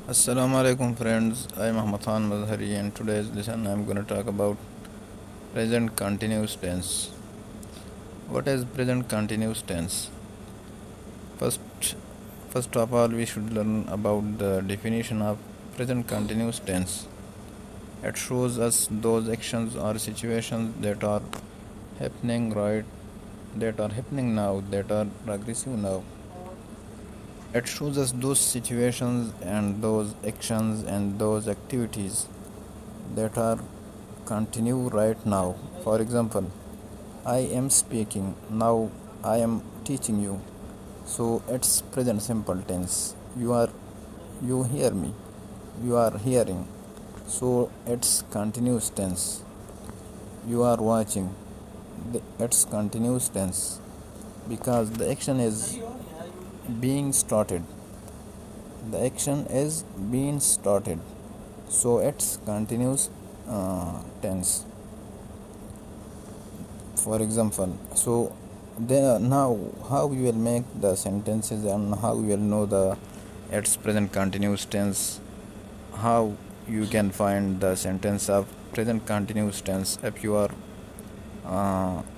Assalamu alaikum friends, I am Ahmad Khan Mazhari and today's lesson I am going to talk about present continuous tense. What is present continuous tense? First, first of all we should learn about the definition of present continuous tense. It shows us those actions or situations that are happening now, that are progressive now. It shows us those situations and those actions and those activities that are continue right now. For example, I am speaking, now I am teaching you. So it's present simple tense. You hear me, you are hearing. So it's continuous tense. You are watching, it's continuous tense because the action is being started. The action is being started. So it's continuous tense. For example, so then now how you will make the sentences and how you will know the its present continuous tense, how you can find the sentence of present continuous tense if you are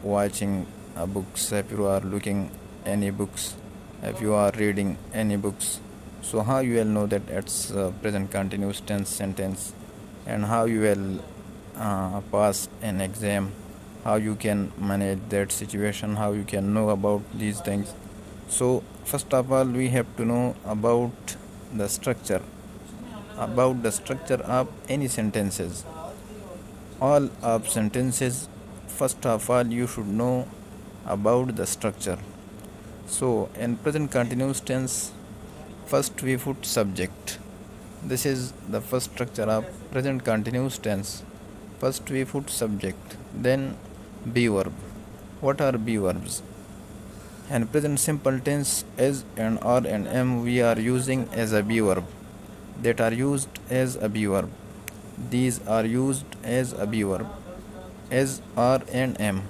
watching books, if you are looking any books, if you are reading any books. So how you will know that it's present continuous tense sentence, and how you will pass an exam, how you can manage that situation, how you can know about these things. So first of all we have to know about the structure of any sentences. All of sentences, first of all you should know about the structure. So in present continuous tense, first we put subject. This is the first structure of present continuous tense. First we put subject, then be verb. What are be verbs? And present simple tense, is and are and am we are using as a be verb. That are used as a be verb. These are used as a be verb. As, are and am.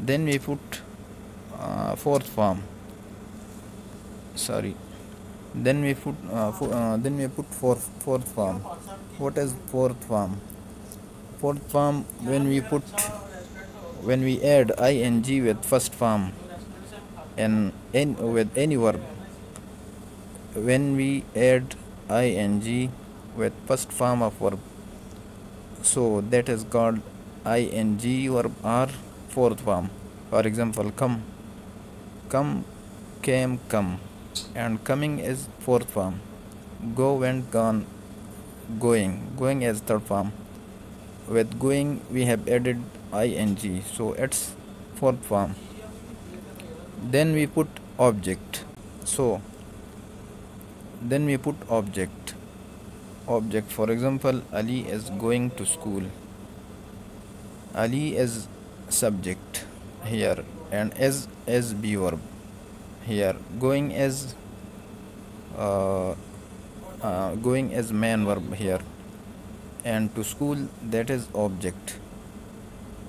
Then we put fourth form. Sorry. Then we put fourth form. What is fourth form? Fourth form, when we add ing with first form and with any verb. When we add ing with first form of verb, so that is called ing verb or fourth form. For example, come, came, come, and coming is fourth form. Go, went, gone, going as third form. With going we have added ing, so it's fourth form. Then we put object. So then we put object. For example, Ali is going to school. Ali is subject here, and as be verb here. Going as main verb here, and to school, that is object.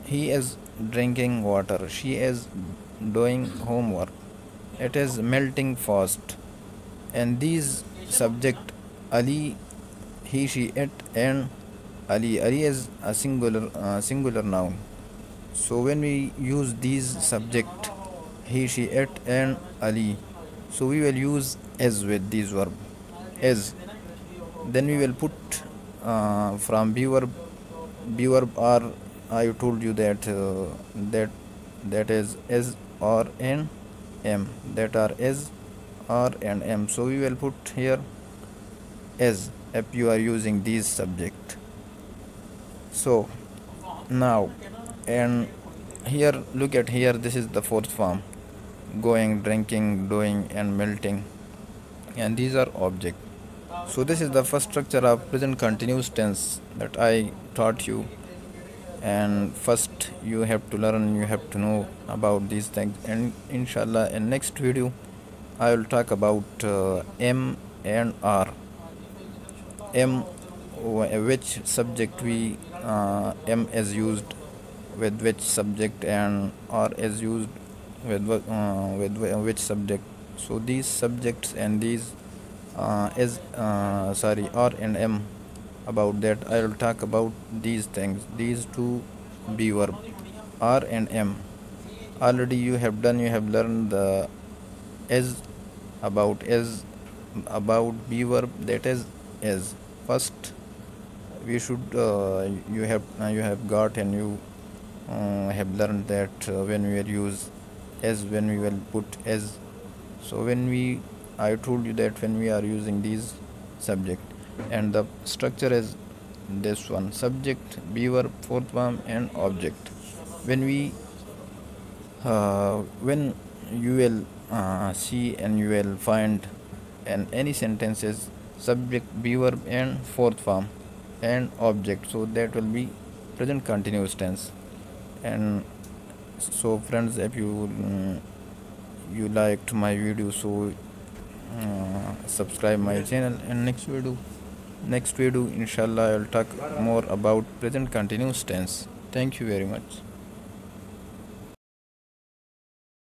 He is drinking water, she is doing homework, it is melting fast. And these subject, Ali, he, she, it, and Ali is a singular noun. So when we use these subject, he, she, it, and Ali, so we will use as with these verb, as. Then we will put from be verb are, I told you that that is as, or, and am, that are as, or, and am. So we will put here as if you are using these subject. So now, and here, look at here, this is the fourth form: going, drinking, doing, and melting, and these are object. So this is the first structure of present continuous tense that I taught you. And first you have to learn, you have to know about these things, and inshallah in next video I will talk about am and are. Am, which subject we am is used with which subject, and are is used with which subject. So these subjects and these R and M. About that, I will talk about these things, these two be verb, R and M. Already you have learned the as, about be verb, that is as. First we should you have got, and you have learned that when we will use as, when we will put as. So when we, I told you that when we are using these subject, and the structure is this one: subject, be verb, fourth form, and object. When we when you will see, and you will find in any sentences subject, be verb, and fourth form and object, so that will be present continuous tense. And so friends, if you liked my video, so subscribe my channel, and next video inshallah I'll talk more about present continuous tense. Thank you very much.